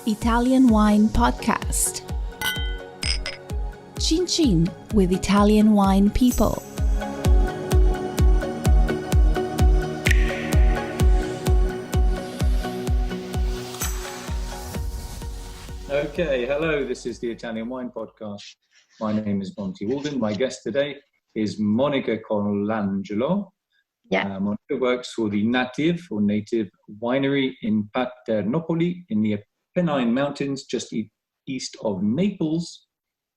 Italian Wine Podcast. Chin Chin with Italian wine people. Okay, hello, this is the Italian Wine Podcast. My name is Monty Waldin. My guest today is Monica Colangelo. Monica works for the Nativ, or Native Winery in Paternopoli in the Apennine Mountains, just east of Naples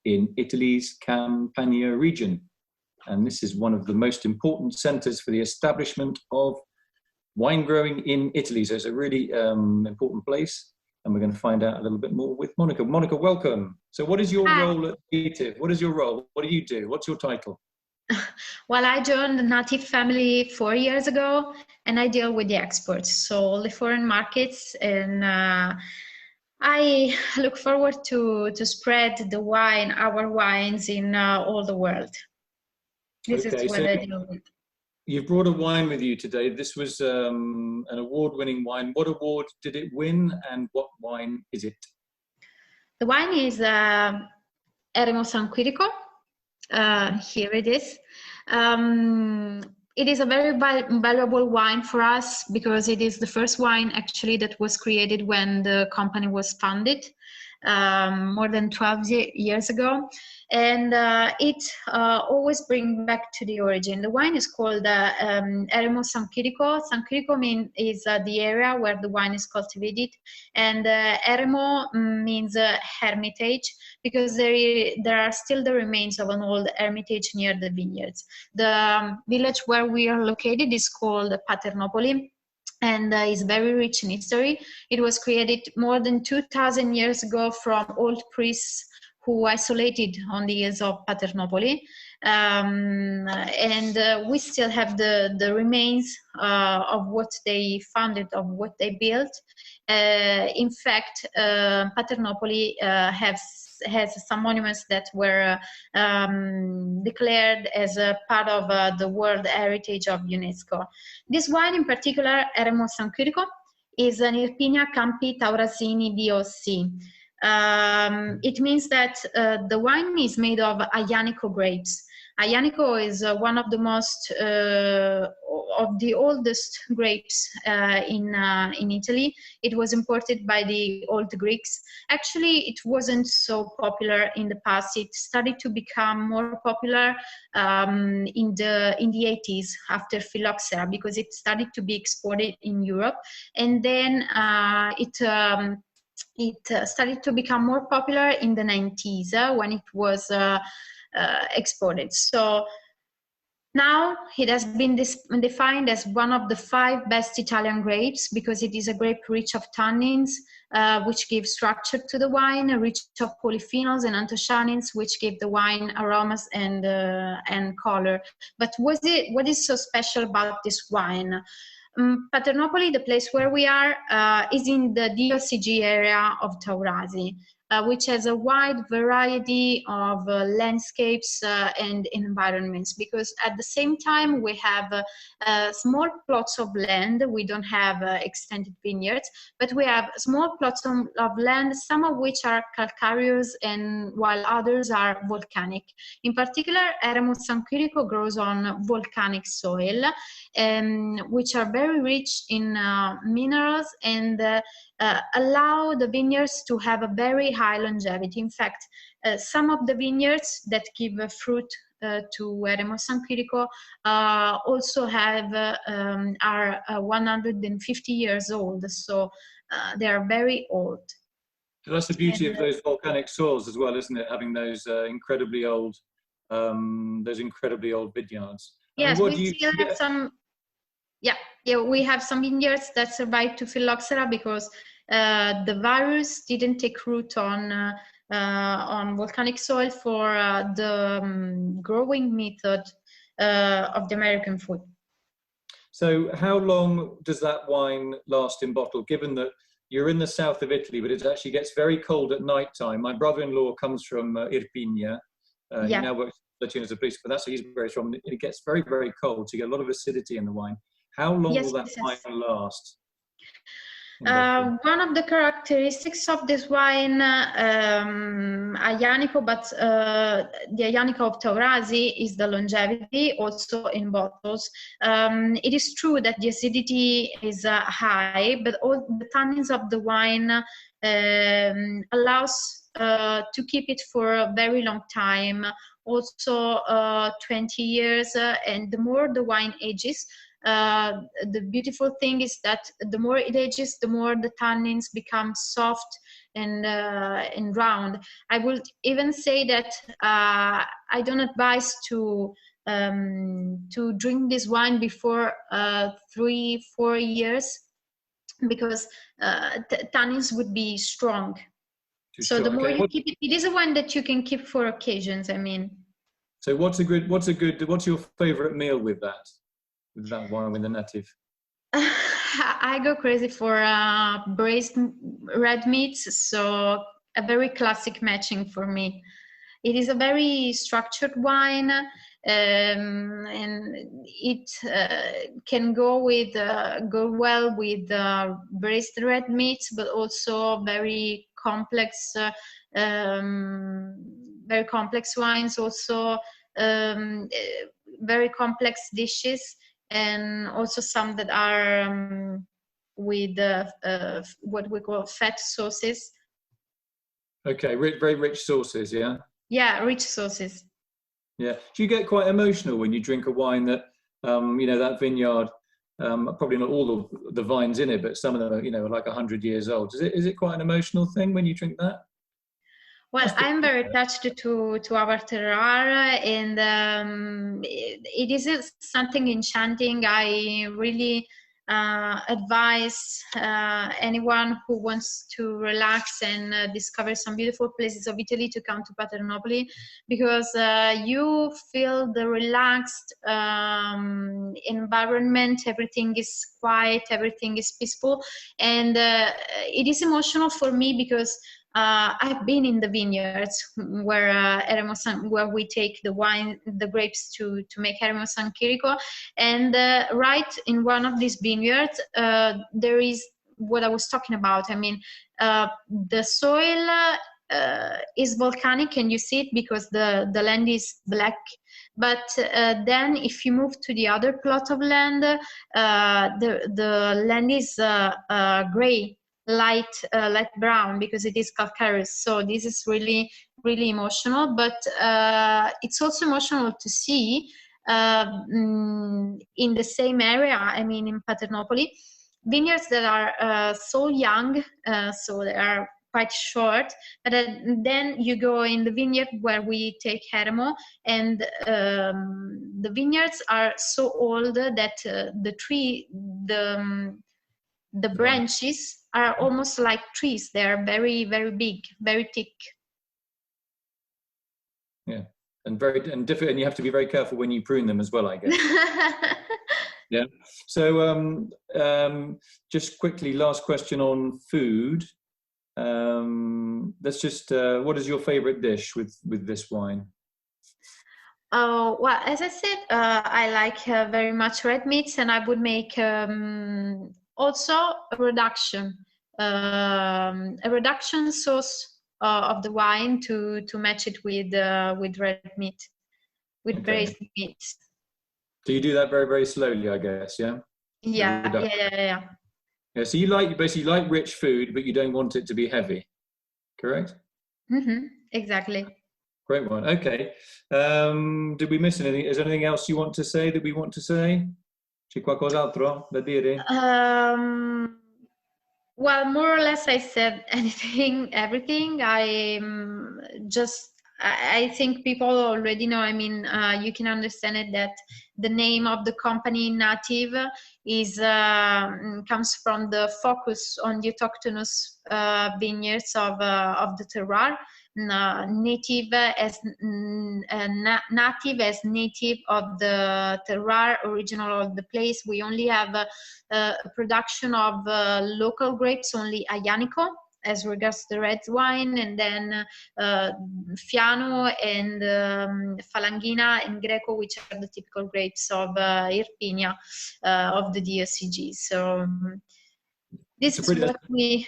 in Italy's Campania region. And this is one of the most important centres for the establishment of wine growing in Italy. So it's a really important place. And we're going to find out a little bit more with Monica. Monica, welcome. So what is your role at Nativ? What is your role? What do you do? What's your title? Well, I joined the Nativ family 4 years ago, and I deal with the exports, so all the foreign markets, and I look forward to spread the wine, our wines, in all the world. This is what I deal with. You've brought a wine with you today. This was an award-winning wine. What award did it win, and what wine is it? The wine is Eremo San Quirico. Here it is. It is a very valuable wine for us because it is the first wine actually that was created when the company was founded more than 12 years ago. And it always brings back to the origin. The wine is called Eremo San Quirico. San Quirico is the area where the wine is cultivated, and Eremo means hermitage, because there are still the remains of an old hermitage near the vineyards. The village where we are located is called Paternopoli, and is very rich in history. It was created more than 2,000 years ago from old priests who isolated on the hills of Paternopoli. And we still have the remains of what they founded, of what they built. In fact, Paternopoli has some monuments that were declared as a part of the World Heritage of UNESCO. This wine in particular, Eremo San Quirico, is an Irpinia Campi Taurasini DOC. It means that the wine is made of Aglianico grapes. Aglianico is one of the most of the oldest grapes in Italy. It was imported by the old Greeks. Actually, it wasn't so popular in the past. It started to become more popular in the 80s after phylloxera, because it started to be exported in Europe, and then it started to become more popular in the 90s when it was exported. So now it has been defined as one of the 5 best Italian grapes, because it is a grape rich of tannins, which give structure to the wine, rich of polyphenols and anthocyanins, which give the wine aromas and color. But what is so special about this wine? Paternopoli, the place where we are, is in the DOCG area of Taurasi, which has a wide variety of landscapes and environments, because at the same time we have small plots of land. We don't have extended vineyards, but we have small plots of land, some of which are calcareous, and while others are volcanic. In particular, Eremo San Quirico grows on volcanic soil, which are very rich in minerals and allow the vineyards to have a very high longevity. In fact, some of the vineyards that give fruit to Eremo San Quirico also are 150 years old, so they are very old. So that's the beauty of those volcanic soils as well, isn't it? Having those incredibly old vineyards. Yes, we still have some. Yeah, we have some vineyards that survived to phylloxera because the virus didn't take root on volcanic soil for the growing method of the American food. So how long does that wine last in bottle, given that you're in the south of Italy, but it actually gets very cold at night time? My brother-in-law comes from Irpinia. He now works as a police, but that's where he's very from. It gets very, very cold, so you get a lot of acidity in the wine. How long will that wine last? One of the characteristics of this wine, Aglianico, but the Aglianico of Taurasi is the longevity, also in bottles. It is true that the acidity is high, but all the tannins of the wine allows to keep it for a very long time, also 20 years, and the more the wine ages, the beautiful thing is that the more it ages, the more the tannins become soft and round. I would even say that I don't advise to drink this wine before 3-4 years, because tannins would be strong. So the more you keep it, it is a wine that you can keep for occasions. I mean. So what's your favorite meal with that wine, with the Nativ? I go crazy for braised red meats, so a very classic matching for me. It is a very structured wine, and it can go well with braised red meats, but also very complex wines, also very complex dishes, and also some that are with what we call fat sauces. Okay, very rich sauces, yeah? Yeah, rich sauces. Yeah. Do you get quite emotional when you drink a wine that, that vineyard, probably not all of the vines in it, but some of them are, like 100 years old. Is it quite an emotional thing when you drink that? Well, I'm very attached to our terroir, and it is something enchanting. I really advise anyone who wants to relax and discover some beautiful places of Italy to come to Paternopoli, because you feel the relaxed environment. Everything is quiet, everything is peaceful, and it is emotional for me because I've been in the vineyards where Eremo where we take the grapes to make Eremo San Quirico, and right in one of these vineyards there is what I was talking about. I mean, the soil is volcanic, and you see it because the land is black. But then if you move to the other plot of land, the land is gray, light brown, because it is calcareous. So this is really emotional, but it's also emotional to see in the same area, I mean in Paternopoli, vineyards that are so young, so they are quite short, but then you go in the vineyard where we take Eremo, and the vineyards are so old that the branches are almost like trees. They are very big, very thick. Yeah, and different, and you have to be very careful when you prune them as well, I guess. Yeah. So just quickly, last question on food. Let's just what is your favorite dish with this wine? Oh, well, as I said, I like very much red meats, and I would make also a reduction sauce of the wine to match it with red meat, with braised meats. So you do that very slowly, I guess, yeah? Yeah. Yeah, so you basically like rich food, but you don't want it to be heavy, correct? Mm-hmm, exactly. Great one. Okay. Did we miss anything? Is there anything else you want to say that we want to say? C'è qualcos'altro da dire? Well, more or less I said everything. I think people already know. I mean, you can understand it that the name of the company Nativ comes from the focus on the autochthonous vineyards of the terroir. Native as native of the terroir, original of the place. We only have a production of local grapes, only Aglianico as regards the red wine, and then Fiano and Falanghina and Greco, which are the typical grapes of Irpinia, of the DOCG. So this is what we...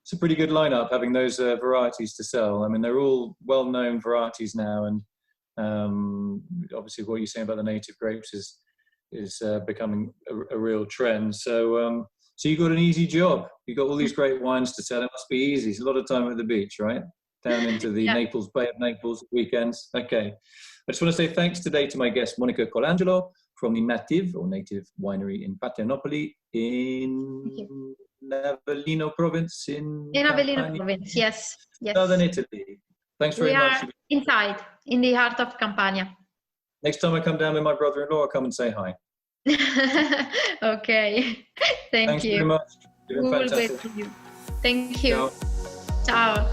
It's a pretty good lineup, having those varieties to sell. I mean, they're all well-known varieties now, and obviously what you're saying about the native grapes is becoming a real trend. So so you got an easy job. You got all these great wines to sell. It must be easy. It's a lot of time at the beach, right? Down into the Naples Bay of Naples weekends. Okay. I just want to say thanks today to my guest, Monica Colangelo, from the Nativ, or Native Winery in Paternople, in Avellino province in Avellino province, yes. Southern Italy. Thanks very much. We are inside, in the heart of Campania. Next time I come down with my brother-in-law, I'll come and say hi. Okay. Thanks very much. We will wait for you. Thank you. Ciao.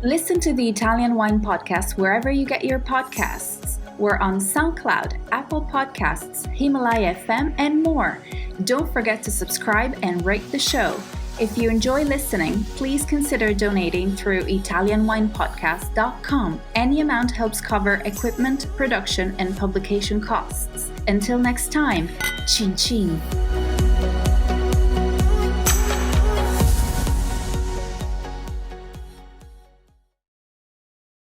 Listen to the Italian Wine Podcast wherever you get your podcasts. We're on SoundCloud, Apple Podcasts, Himalaya FM, and more. Don't forget to subscribe and rate the show. If you enjoy listening, please consider donating through ItalianWinePodcast.com. Any amount helps cover equipment, production, and publication costs. Until next time, cin cin.